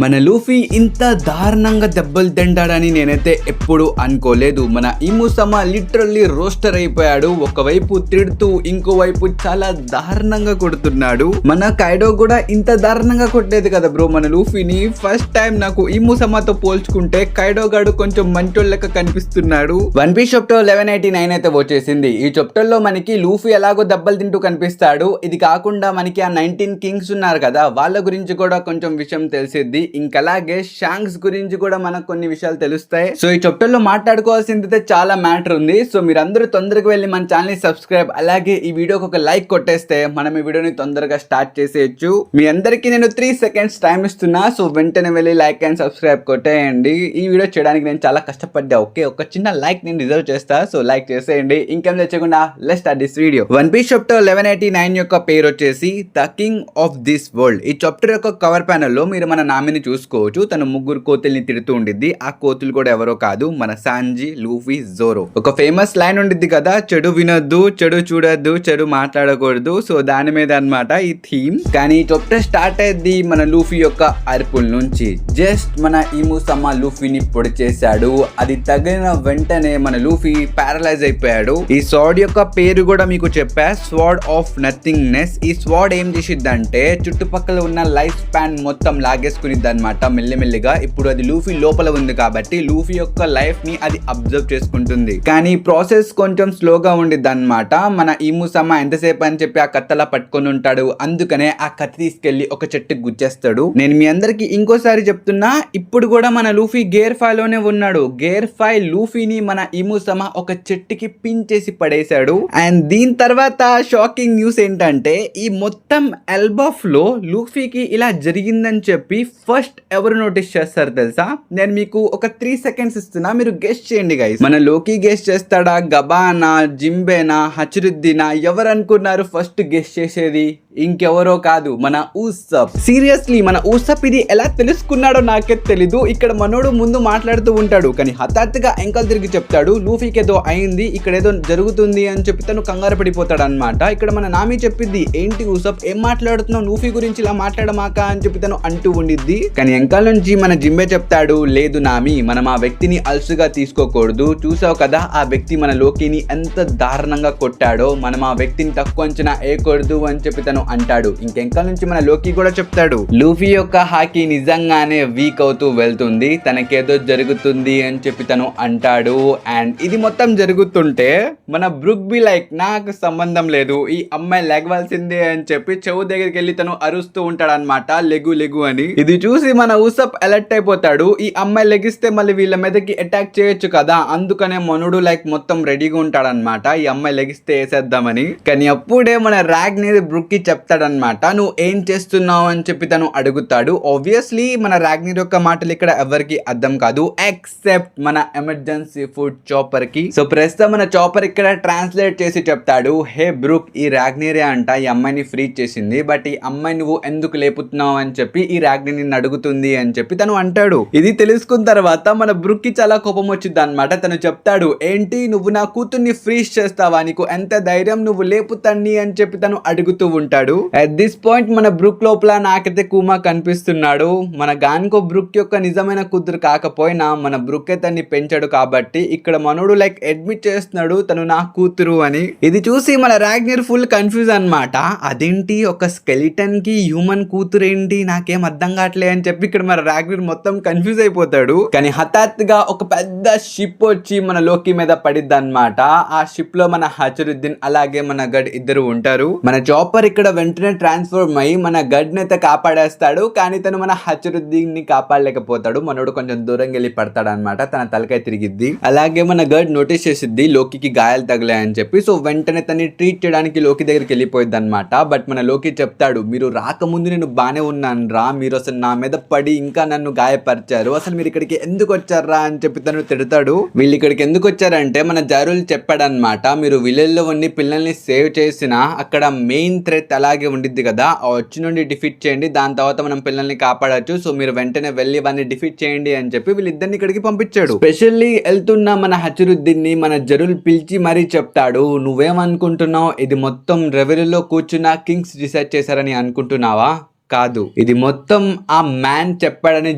మన లూఫీ ఇంత దారుణంగా దెబ్బలు తింటాడని నేనైతే ఎప్పుడు అనుకోలేదు. మన ఇముసమ లిటరల్లీ రోస్టర్ అయిపోయాడు. ఒకవైపు తిడుతూ ఇంకోవైపు చాలా దారుణంగా కొడుతున్నాడు. మన కైడో కూడా ఇంత దారుణంగా కొట్టలేదు కదా బ్రో మన లూఫీని. ఫస్ట్ టైం నాకు ఇముసమతో పోల్చుకుంటే కైడో గాడు కొంచెం మంచోళ్ళక కనిపిస్తున్నాడు. వన్ పీస్ చాప్టర్ 1189 అయితే వచ్చేసింది. ఈ చాప్టర్ లో మనకి లూఫీ ఎలాగో దెబ్బలు తింటూ కనిపిస్తాడు. ఇది కాకుండా మనకి ఆ 19 కింగ్స్ ఉన్నారు కదా, వాళ్ళ గురించి కూడా కొంచెం విషయం తెలిసిద్ది. ఇంకలాగే షాంక్స్ గురించి కూడా మనకు కొన్ని విషయాలు తెలుస్తాయి. సో ఈ చాప్టర్ లో మాట్లాడుకోవాల్సింది చాలా మ్యాటర్ ఉంది. సో మీరందరూ తొందరగా వెళ్ళి మన ఛానల్ ని సబ్స్క్రైబ్, అలాగే ఈ వీడియోకి ఒక లైక్ కొట్టేస్తే మనం ఈ వీడియోని తొందరగా స్టార్ట్ చేసేయచ్చు. మీ అందరికి నేను 3 సెకండ్స్ టైం ఇస్తున్నా. సో వెంటనే వెళ్ళి లైక్ అండ్ సబ్స్క్రైబ్ కొట్టేయండి. ఈ వీడియో చేయడానికి నేను చాలా కష్టపడ్డా. ఓకే, ఒక చిన్న లైక్ నేను రిజర్వ్ చేస్తా. సో లైక్ చేసేయండి. ఇంకేం తెచ్చకుండా let's start this video. One piece chapter 1189 యొక్క పేరు వచ్చేసి the king of this world. ఈ చాప్టర్ యొక్క కవర్ ప్యానెల్ లో మీరు మన నామిని చూసుకోవచ్చు. తను ముగ్గురు కోతుల్ని తిడుతూ ఉండిద్ది. ఆ కోతులు కూడా ఎవరో కాదు, మన సాంజీ, లూఫీ, జోరో. ఒక ఫేమస్ లైన్ ఉండిద్ది కదా, చెడు వినొద్దు, చెడు చూడొద్దు, చెడు మాట్లాడకూడదు. సో దాని మీద అన్నమాట ఈ థీమ్. కానీ ఈ చాప్టర్ స్టార్ట్ అయ్యింది మన లూఫీ యొక్క అరుపుల నుంచి. జస్ట్ మన ఇముసమ లూఫీని పొడి చేశాడు. అది తగిన వెంటనే మన లూఫీ పారలైజ్ అయిపోయాడు. ఈ స్వార్డ్ యొక్క పేరు కూడా మీకు చెప్పా, స్వార్డ్ ఆఫ్ నథింగ్నెస్. ఈ స్వార్డ్ ఏం చేసిద్దంటే చుట్టుపక్కల ఉన్న లైఫ్ స్పాన్ మొత్తం లాగేసుకునిద్ది అనమాట మెల్లిమెల్లిగా. ఇప్పుడు అది లూఫీ లోపల ఉంది కాబట్టి లూఫీ యొక్క లైఫ్ ని అది అబ్జర్వ్ చేసుకుంటుంది. కానీ ప్రాసెస్ కొంచెం స్లోగా ఉండిద్ది అనమాట. మన ఇముసమ ఎంతసేపు అని చెప్పి ఆ కత్తలా పట్టుకొని ఉంటాడు. అందుకనే ఆ కత్తి తీసుకెళ్లి ఒక చెట్టుకి గుచ్చేస్తాడు. నేను మీ అందరికి ఇంకోసారి చెప్తున్నా, ఇప్పుడు కూడా మన లూఫీ గేర్ 5 లోనే ఉన్నాడు. గేర్ 5 లూఫీని మన ఇముసమ ఒక చెట్టుకి పిన్ చేసి పడేశాడు. అండ్ దీని తర్వాత షాకింగ్ న్యూస్ ఏంటంటే, ఈ మొత్తం ఎల్బాఫ్ లో లూఫీకి ఇలా జరిగిందని చెప్పి ఫస్ట్ ఎవరు నోటీస్ చేస్తారు తెలుసా? నేను మీకు ఒక 3 సెకండ్స్ ఇస్తున్నా, మీరు గెస్ట్ చేయండి గైస్. మన లోకి గెస్ట్ చేస్తాడా, గబానా, జింబేనా, హచరుద్దీనా? ఎవరు అనుకున్నారు ఫస్ట్ గెస్ట్ చేసేది? ఇంకెవరో కాదు, మన ఊసప్. సీరియస్లీ మన ఊసప్ ఇది ఎలా తెలుసుకున్నాడో నాకే తెలీదు. ఇక్కడ మనోడు ముందు మాట్లాడుతూ ఉంటాడు, కానీ హఠాత్తుగా ఎంకల్ తిరిగి చెప్తాడు లూఫీకి ఏదో అయింది, ఇక్కడ ఏదో జరుగుతుంది అని చెప్పి తను కంగారు పడిపోతాడు అనమాట. ఇక్కడ మన నామి చెప్పిద్ది, ఏంటి ఊసప్ ఏం మాట్లాడుతున్నావు, లూఫీ గురించి ఇలా మాట్లాడమాక అని చెప్పి తను అంటూ ఉండిద్ది. కానీ ఎంకల్ నుంచి మన జింబే చెప్తాడు, లేదు నామి, మనం ఆ వ్యక్తిని అలసుగా తీసుకోకూడదు. చూసావు కదా ఆ వ్యక్తి మన లోకిని ఎంత దారుణంగా కొట్టాడో, మనం ఆ వ్యక్తిని తక్కువ అంచనా వేయకూడదు అని చెప్పి తను అంటాడు. ఇంకెంకల్ నుంచి మన లోకి కూడా చెప్తాడు, లూఫీ యొక్క హాకీ నిజంగానే వీక్ అవుతూ వెళ్తుంది, తనకేదో జరుగుతుంది అని చెప్పి తను అంటాడు. అండ్ ఇది మొత్తం జరుగుతుంటే మన బ్రూక్ బి లైక్, నాకు సంబంధం లేదు, ఈ అమ్మాయి లెగవాల్సిందే అని చెప్పి చెవు దగ్గరికి వెళ్ళి తను అరుస్తూ ఉంటాడు అనమాట, లెగు లెగు అని. ఇది చూసి మన ఊసప్ అలర్ట్ అయిపోతాడు. ఈ అమ్మాయి లెగిస్తే మళ్ళీ వీళ్ళ మీదకి అటాక్ చేయొచ్చు కదా, అందుకనే మనుడు లైక్ మొత్తం రెడీగా ఉంటాడు అనమాట, ఈ అమ్మాయి లెగిస్తే వేసేద్దామని. కానీ అప్పుడే మన రాగ్నర్ బ్రూక్ కి చెప్తాడనమాట, నువ్వు ఏం చేస్తున్నావు అని చెప్పి తను అడుగుతాడు. ఆబ్వియస్లీ మన రాగ్నర్ యొక్క మాటలు ఇక్కడ ఎవరికి అర్థం కాదు ఎక్సెప్ట్ మన ఎమర్జెన్సీ ఫుడ్ చాపర్ కి. సో ప్రస్తుతం మన చాపర్ ఇక్కడ ట్రాన్స్లేట్ చేసి చెప్తాడు, హే బ్రూక్, ఈ రాగ్నరే అంట ఈ అమ్మాయిని ఫ్రీ చేసింది, బట్ ఈ అమ్మాయి నువ్వు ఎందుకు లేపుతున్నావు అని చెప్పి ఈ రాగ్నర్ నిన్ను అడుగుతుంది అని చెప్పి తను అంటాడు. ఇది తెలుసుకున్న తర్వాత మన బ్రూక్ కి చాలా కోపం వచ్చింది అనమాట. తను చెప్తాడు, ఏంటి నువ్వు నా కూతుర్ని ఫ్రీజ్ చేస్తావా, నీకు ఎంత ధైర్యం, నువ్వు లేపుతాన్ని అని చెప్పి తను అడుగుతూ ఉంటాడు. అట్ దిస్ పాయింట్ మన బ్రూక్ లోపల నాకైతే కూమా కనిపిస్తున్నాడు. మన గాన్కో బ్రూక్ యొక్క నిజమైన కూతురు కాకపోయినా మన బ్రూక్ తన్ని పెంచాడు కాబట్టి ఇక్కడ మనోడు లైక్ అడ్మిట్ చేస్తున్నాడు తను నా కూతురు అని. ఇది చూసి మన రాగ్నర్ ఫుల్ కన్ఫ్యూజ్ అనమాట. అదేంటి ఒక స్కెలిటన్ కి హ్యూమన్ కూతురు ఏంటి, నాకేం అర్థం కావట్లే అని చెప్పి ఇక్కడ మన రాగ్నర్ మొత్తం కన్ఫ్యూజ్ అయిపోతాడు. కానీ హఠాత్తుగా ఒక పెద్ద షిప్ వచ్చి మన లోకి మీద పడిద్ది అనమాట. ఆ షిప్ లో మన హచరుద్దీన్ అలాగే మన గడ్ ఇద్దరు ఉంటారు. మన చాపర్ ఇక్కడ వెంటనే ట్రాన్స్ఫార్మ్ అయ్యి మన గడ్ నైతే కాపాడేస్తాడు. కానీ తను మన హచరుద్దీన్ ని కాపాడలేకపోతాడు. మనోడు కొంచెం దూరం వెళ్ళి పడతాడు అనమాట, తన తలకాయ తిరిగిద్ది. అలాగే మన గడ్ నోటీస్ చేసిద్ది లోకికి గాయాలు తగిలాయని చెప్పి. సో వెంటనే తన్ని ట్రీట్ చేయడానికి లోకి దగ్గరికి వెళ్ళిపోయింది అనమాట. బట్ మన లోకి చెప్తాడు, మీరు రాకముందు నేను బానే ఉన్నాను రా, మీరు అసలు నా మీద పడి ఇంకా నన్ను గాయపరిచారు, అసలు మీరు ఇక్కడికి ఎందుకు వచ్చారా అని చెప్పి తను తిడతాడు. వీళ్ళు ఇక్కడికి ఎందుకు వచ్చారంటే మన జరుల్ చెప్పాడనమాట, మీరు విలేజ్ లో ఉండి పిల్లల్ని సేవ్ చేసిన అక్కడ మెయిన్ థ్రెట్ అలాగే ఉండిద్ది కదా, ఆ వచ్చి నుండి డిఫీట్ చేయండి, దాని తర్వాత మనం పిల్లల్ని కాపాడచ్చు, సో మీరు వెంటనే వెళ్ళి వాడిని డిఫీట్ చేయండి అని చెప్పి వీళ్ళిద్దరిని ఇక్కడికి పంపించాడు. స్పెషల్లీ వెళ్తున్న మన హచరుద్దీన్ ని మన జరుల్ పిలిచి మరీ చెప్తాడు, నువ్వేమనుకుంటున్నావు, ఇది మొత్తం రెవెన్యూలో కూర్చున్న కింగ్స్ డిసైడ్ చేశారని అనుకుంటున్నావా? కాదు, ఇది మొత్తం ఆ మ్యాన్ చెప్పాడని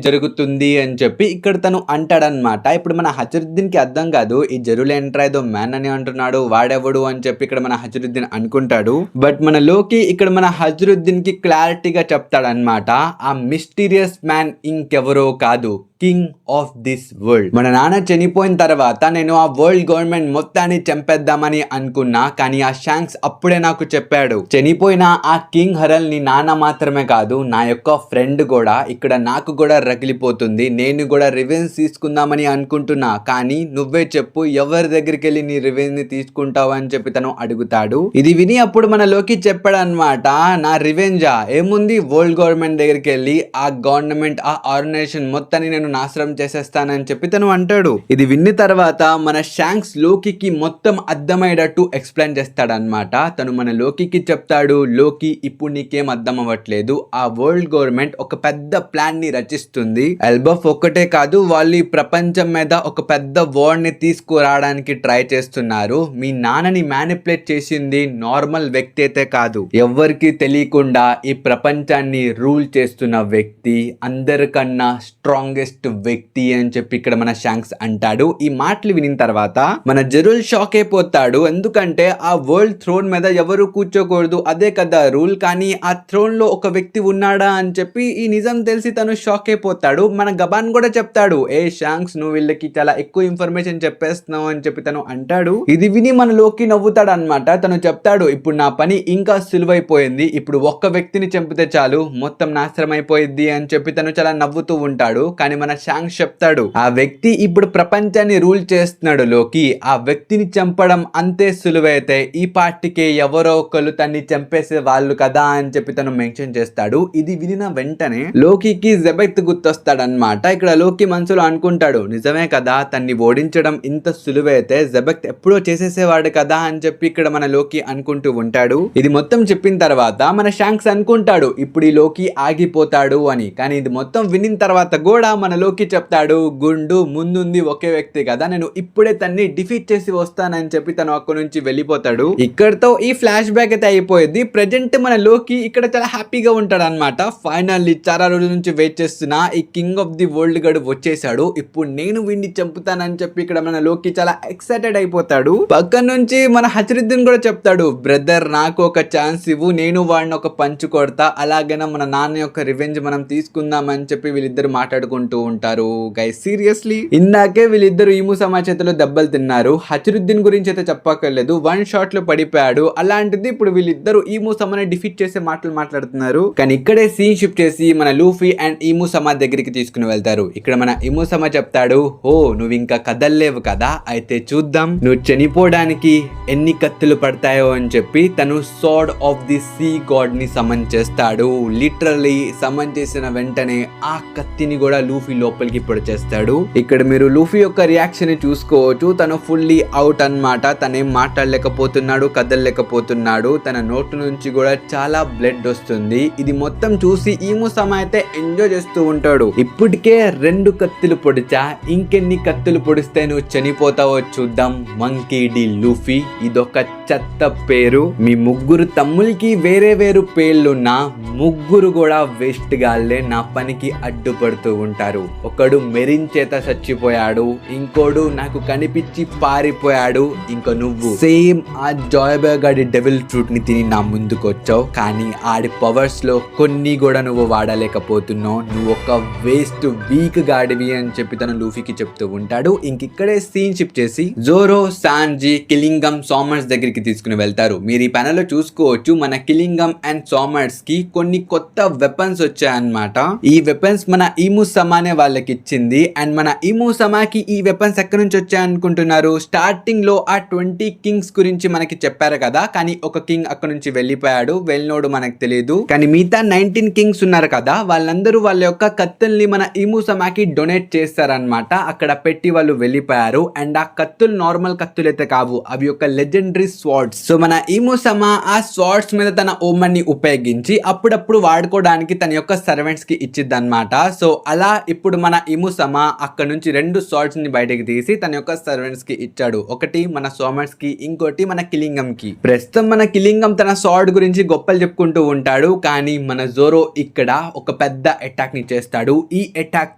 జరుగుతుంది అని చెప్పి ఇక్కడ తను అంటాడనమాట. ఇప్పుడు మన హజరుద్దీన్ కి అర్థం కాదు, ఈ జెరులేంట్రా ఏదో మ్యాన్ అని అంటున్నాడు, వాడెవడు అని చెప్పి ఇక్కడ మన హజరుద్దీన్ అనుకుంటాడు. బట్ మన లోకి ఇక్కడ మన హజరుద్దీన్ కి క్లారిటీగా చెప్తాడనమాట, ఆ మిస్టీరియస్ మ్యాన్ ఇంకెవరో కాదు, కింగ్ ఆఫ్ దిస్ వరల్డ్. మన నాన్న చనిపోయిన తర్వాత నేను ఆ వరల్డ్ గవర్నమెంట్ మొత్తాన్ని చంపేద్దామని అనుకున్నా, కానీ ఆ షాంక్స్ అప్పుడే నాకు చెప్పాడు, చనిపోయిన ఆ కింగ్ హరల్ నీ నాన్న మాత్రమే కాదు, నా యొక్క ఫ్రెండ్ కూడా. ఇక్కడ నాకు కూడా రగిలిపోతుంది, నేను కూడా రివెంజ్ తీసుకుందామని అనుకుంటున్నా, కానీ నువ్వే చెప్పు ఎవరి దగ్గరికి వెళ్ళి నీ రివెంజ్ ని తీసుకుంటావు అని చెప్పి తను అడుగుతాడు. ఇది విని అప్పుడు మన లోకి చెప్పాడు అనమాట, నా రివెంజా ఏముంది, వరల్డ్ గవర్నమెంట్ దగ్గరికి వెళ్ళి ఆ గవర్నమెంట్ ఆ ఆర్గనైజేషన్ మొత్తాన్ని నేను నాశనం చేసేస్తానని చెప్పి తను అంటాడు. ఇది విన్న తర్వాత మన షాంక్స్ లోకికి మొత్తం అర్థమయ్యేటట్టు ఎక్స్ప్లెయిన్ చేస్తాడనమాట. తను మన లోకికి చెప్తాడు, లోకి ఇప్పుడు నీకేం అర్థం అవ్వట్లేదు, ఆ వరల్డ్ గవర్నమెంట్ ఒక పెద్ద ప్లాన్ ని రచిస్తుంది. ఎల్బఫ్ ఒక్కటే కాదు, వాళ్ళు ఈ ప్రపంచం మీద ఒక పెద్ద వార్ ని తీసుకురావడానికి ట్రై చేస్తున్నారు. మీ నాన్నని మ్యానిపులేట్ చేసింది నార్మల్ వ్యక్తి అయితే కాదు, ఎవ్వరికి తెలియకుండా ఈ ప్రపంచాన్ని రూల్ చేస్తున్న వ్యక్తి, అందరికన్నా స్ట్రాంగెస్ట్ వ్యక్తి అని చెప్పి ఇక్కడ మన షాంక్స్ అంటాడు. ఈ మాటలు వినిన తర్వాత మన జెరుల్ షాక్ అయిపోతాడు, ఎందుకంటే ఆ వరల్డ్ థ్రోన్ మీద ఎవరు కూర్చోకూడదు, అదే కదా రూల్, కానీ ఆ థ్రోన్ లో ఒక వ్యక్తి ఉన్నాడా అని చెప్పి ఈ నిజం తెలిసి తను షాక్ అయిపోతాడు. మన గబాన్ కూడా చెప్తాడు, ఏ షాంక్స్ నువ్వు వీళ్ళకి చాలా ఎక్కువ ఇన్ఫర్మేషన్ చెప్పేస్తున్నావు అని చెప్పి తను అంటాడు. ఇది విని మనలోకి నవ్వుతాడు అనమాట. తను చెప్తాడు, ఇప్పుడు నా పని ఇంకా సులువైపోయింది, ఇప్పుడు ఒక్క వ్యక్తిని చంపితే చాలు మొత్తం నాశనం అయిపోయింది అని చెప్పి తను చాలా నవ్వుతూ ఉంటాడు. కానీ మన షాంక్స్ చెప్తాడు, ఆ వ్యక్తి ఇప్పుడు ప్రపంచాన్ని రూల్ చేస్తున్నాడు లోకి, ఆ వ్యక్తిని చంపడం అంతే సులువైతే ఈ పార్టీకి ఎవరో ఒకరు తన్ని చంపేసే వాళ్ళు కదా అని చెప్పి తను మెన్షన్ చేస్తాడు. ఇది వినిన వెంటనే లోకికి జెబెక్త్ గుర్తొస్తాడనమాట. ఇక్కడ లోకి మనసులో అనుకుంటాడు, నిజమే కదా, తన్ని ఓడించడం ఇంత సులువైతే జెబెక్త్ ఎప్పుడో చేసేసేవాడు కదా అని చెప్పి ఇక్కడ మన లోకి అనుకుంటూ ఉంటాడు. ఇది మొత్తం చెప్పిన తర్వాత మన షాంక్స్ అనుకుంటాడు, ఇప్పుడు ఈ లోకి ఆగిపోతాడు అని. కానీ ఇది మొత్తం వినిన తర్వాత కూడా మన లోకి చెప్తాడు, గుండు ముందుంది ఒకే వ్యక్తి కదా, నేను ఇప్పుడే తన్ని డిఫీట్ చేసి వస్తానని చెప్పి తను అక్కడి నుంచి వెళ్ళిపోతాడు. ఇక్కడతో ఈ ఫ్లాష్ బ్యాక్ అయితే అయిపోయింది. ప్రెజెంట్ మన లోకి ఇక్కడ చాలా హ్యాపీగా ఉంటాడు అనమాట. ఫైనల్లీ చాలా రోజుల నుంచి వెయిట్ చేస్తున్నా ఈ కింగ్ ఆఫ్ ది వరల్డ్ గడు వచ్చేసాడు, ఇప్పుడు నేను వీడిని చంపుతానని చెప్పి ఇక్కడ మన లోకి చాలా ఎక్సైటెడ్ అయిపోతాడు. పక్కన నుంచి మన హజరుద్దీన్ కూడా చెప్తాడు, బ్రదర్ నాకు ఒక ఛాన్స్ ఇవ్వు, నేను వాడిని ఒక పంచు కొడతా, అలాగైనా మన నాన్న యొక్క రివెంజ్ మనం తీసుకుందాం అని చెప్పి వీళ్ళిద్దరు మాట్లాడుకుంటూ ఉంటారు. గైస్ సీరియస్లీ ఇందాకే వీళ్ళిద్దరు ఈ ముసమా చేతిలో దెబ్బలు తిన్నారు. హజరుద్దీన్ గురించి అయితే చెప్పక్కర్లేదు, వన్ షాట్ లో పడిపోయాడు. అలాంటిది ఇప్పుడు వీళ్ళిద్దరు ఈ ముసమాని డిఫీట్ చేసే మాటలు మాట్లాడుతున్నారు. కానీ ఇక్కడే సీన్ షిఫ్ట్ చేసి మన లూఫీ అండ్ ఈ ముసమా దగ్గరికి తీసుకుని వెళ్తారు. ఇక్కడ మన ఈ ముసమా చెప్తాడు, ఓ నువ్వు ఇంకా కదల్లేవు కదా, అయితే చూద్దాం నువ్వు చనిపోవడానికి ఎన్ని కత్తులు పడతాయో అని చెప్పి తను sword of the sea God ని సమన్ చేస్తాడు. లిటరల్లీ సమన్ చేసిన వెంటనే ఆ కత్తిని కూడా లూఫీ లోపలికి పొడిచేస్తాడు. ఇక్కడ మీరు లూఫీ యొక్క రియాక్షన్ ని చూసుకోవచ్చు, తను ఫుల్లీ అవుట్ అన్నమాట. తనేం మాట్లాడలేకపోతున్నాడు, కదలలేకపోతున్నాడు, తన నోటు నుంచి కూడా చాలా బ్లడ్ వస్తుంది. ఇది మొత్తం చూసి ఈ ముసమా అయితే ఎంజాయ్ చేస్తూ ఉంటాడు. ఇప్పటికే 2 కత్తులు పొడిచా, ఇంకెన్ని కత్తులు పొడిస్తే నువ్వు చనిపోతావో చూద్దాం మంకీ డి లూఫీ. ఇదొక చెత్త పేరు, మీ ముగ్గురు తమ్ములకి వేరే వేరు పేర్లున్నా ముగ్గురు కూడా వేస్ట్ గాళ్ళే నా పనికి అడ్డుపడుతూ ఉంటారు. ఒకడు మెరిన్ చేత చచ్చిపోయాడు, ఇంకోడు నాకు కనిపించి పారిపోయాడు, ఇంకో నువ్వు సేమ్ ఆ జాయ్బాయ్ గాడి డెవిల్ ఫ్రూట్ ని తిని నా ముందుకు వచ్చావు, కానీ ఆడి పవర్స్ లో కొన్ని కూడా నువ్వు వాడలేకపోతున్నావు, నువ్వు ఒక వేస్ట్ వీక్ గాడివి అని చెప్పి తను లూఫీకి చెప్తూ ఉంటాడు. ఇంకిక్కడే సీన్ షిఫ్ట్ చేసి జోరో, సాంజీ, కిలింగం, సామర్స్ దగ్గరికి తీసుకుని వెళ్తారు. మీరు ఈ ప్యానెల్ లో చూసుకోవచ్చు, మన కిలింగం అండ్ సామర్స్ కి కొన్ని కొత్త వెపన్స్ వచ్చాయన్నమాట. ఈ వెపన్స్ మన ఈము సమానే వాళ్ళకి ఇచ్చింది. అండ్ మన ఈము సమాకి ఈ వెపన్స్ ఎక్కడి నుంచి వచ్చాయనుకుంటున్నారు? స్టార్టింగ్ లో ఆ 20 కింగ్స్ గురించి మనకి చెప్పారు కదా, కానీ ఒక కింగ్ అక్కడ నుంచి వెళ్ళిపోయాడు, వెళ్ళినోడు మనకు తెలియదు. కానీ మిగతా 19 కింగ్స్ ఉన్నారు కదా, వాళ్ళందరూ వాళ్ళ యొక్క కత్తుల్ని మన ఈము సమాకి డొనేట్ చేస్తారనమాట. అక్కడ పెట్టి వాళ్ళు వెళ్ళిపోయారు. అండ్ ఆ కత్తులు నార్మల్ కత్తులు అయితే కావు, అవి ఒక లెజెండరీ స్వార్డ్స్. సో మన ఈము సమా ఆ స్వార్డ్స్ మీద తన ఓమన్ ని ఉపయోగించి అప్పుడప్పుడు వాడుకోవడానికి తన యొక్క సర్వెంట్స్ కి ఇచ్చిద్ది అనమాట. సో అలా ఇప్పుడు మన ఇముసమ అక్కడ నుంచి 2 స్వార్డ్స్ ని బయటకి తీసి తన యొక్క సర్వెంట్స్ కి ఇచ్చాడు. ఒకటి మన సోమర్స్ కి, ఇంకోటి మన కిలింగం కి. ప్రస్తుతం మన కిలింగం తన స్వార్డ్ గురించి గొప్పలు చెప్పుకుంటూ ఉంటాడు, కానీ మన జోరో ఇక్కడ ఒక పెద్ద అటాక్ ని చేస్తాడు. ఈ అటాక్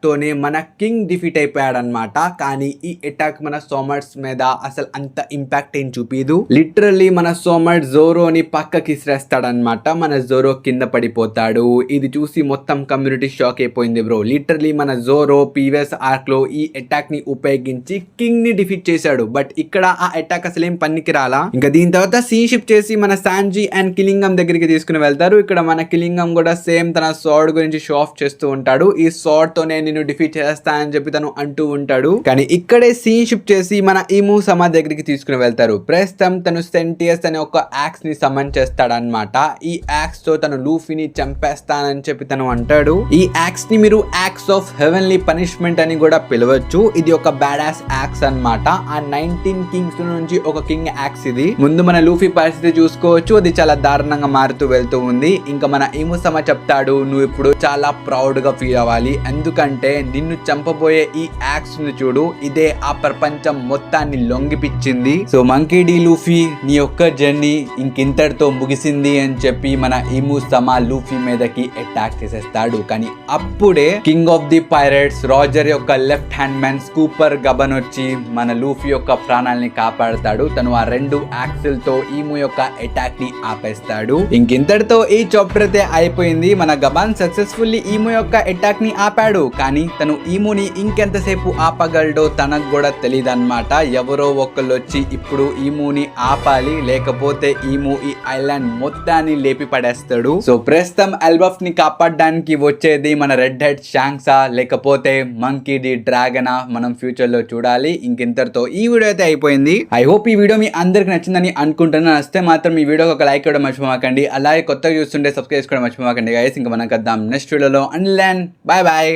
తోనే మన కింగ్ డిఫీట్ అయిపోయాడు అనమాట. కానీ ఈ అటాక్ మన సోమర్స్ మీద అసలు అంత ఇంపాక్ట్ ఏం చూపిదు. లిటరల్లీ మన సోమర్స్ జోరోని పక్కకి ఇసిరేస్తాడనమాట. మన జోరో కింద పడిపోతాడు. ఇది చూసి మొత్తం కమ్యూనిటీ షాక్ అయిపోయింది బ్రో. లిటరల్లీ మన జోరో ప్రీవియస్ ఆర్క్ లో ఈ అటాక్ ని ఉపయోగించి కింగ్ ని డిఫీట్ చేశాడు. బట్ ఇక్కడ ఆ అటాక్ అసలు ఏం పనికి రాలా. ఇంకా దీని తర్వాత సీన్ షిఫ్ట్ చేసి మన సాంజీ అండ్ కిలింగం దగ్గరికి తీసుకుని వెళ్తారు. ఇక్కడ మన కిలింగం కూడా సేమ్ తన స్వార్డ్ గురించి షో ఆఫ్ చేస్తూ ఉంటాడు. ఈ స్వార్డ్ తోనే నేను డిఫీట్ చేస్తా అని చెప్పి తను అంటూ ఉంటాడు. కానీ ఇక్కడే సీన్ షిఫ్ట్ చేసి మన ఇముసమ దగ్గరికి తీసుకుని వెళ్తారు. ప్రస్తుతం తను సెంటియస్ అనే ఒక యాక్స్ ని సమన్ చేస్తాడనమాట. ఈ యాక్స్ తో తను లూఫీని చంపేస్తానని చెప్పి తను అంటాడు. ఈ యాక్స్ ని మీరు యాక్స్ ఆఫ్ హెవెన్లీ పనిష్మెంట్ అని కూడా పిలవచ్చు. ఇది ఒక బ్యాడాస్ యాక్స్ అన్నమాట. ఆ 19 కింగ్స్ నుంచి ఒక కింగ్ యాక్స్ ఇది. ముందు మన లూఫీ పరిస్థితి చూసుకోవచ్చు, అది చాలా దారుణంగా మారుతూ వెళ్తూ ఉంది. ఇంకా మన ఇముసమ చెప్తాడు, నువ్వు ఇప్పుడు చాలా ప్రౌడ్ గా ఫీల్ అవ్వాలి, ఎందుకంటే నిన్ను చంపబోయే ఈ యాక్స్ ని చూడు, ఇదే ఆ ప్రపంచం మొత్తాన్ని లొంగిపిచ్చింది. సో మంకీ డి లూఫీ, నీ యొక్క జర్నీ ఇంకింతటితో ముగిసింది అని చెప్పి మన ఇముసమ లూఫీ మీదకి అటాక్ చేసేస్తాడు. కానీ అప్పుడే king of the pirates Roger యొక్క left hand man scooper Gabon వచ్చి మన లూఫీ యొక్క ప్రాణాలని కాపాడతాడు. తను ఆ 2 యాక్సిల్ తో ఈము యొక్క అటాక్ ని ఆపేస్తాడు. ఇంకింతటితో ఈ చాప్టర్ అయితే అయిపోయింది. మన గబాన్ సక్సెస్ఫుల్లీ ఈము యొక్క అటాక్ ని ఆపాడు. కానీ తను ఈముని ఇంకెంతసేపు ఆపగలడో తనకు కూడా తెలియదు అనమాట. ఎవరో ఒకళ్ళు వచ్చి ఇప్పుడు ఈముని ఆపాలి, లేకపోతే ఈము ఈ ఐలాండ్ మొత్తాన్ని లేపి పడేస్తాడు. సో ప్రస్తుతం ఎల్బఫ్ ని కాపాడడానికి వచ్చేది మన రెడ్ హెడ్ షాంక్సా, లేకపోతే మంకీ డి డ్రాగనా, మనం ఫ్యూచర్ లో చూడాలి. ఇంకింతటితో ఈ వీడియో అయితే అయిపోయింది. ఐ హోప్ ఈ వీడియో మీ అందరికి నచ్చిందని అనుకుంటున్నాను. నచ్చితే మాత్రం ఈ వీడియోకి ఒక లైక్ ఇవ్వడం మర్చిపోకండి. అలాగే కొత్తగా చూస్తుంటే సబ్స్క్రైబ్ చేసుకోవడం మర్చిపోకండి గైస్. ఇంకా మనం కద్దాం నెక్స్ట్ వీడియోలో. And bye bye.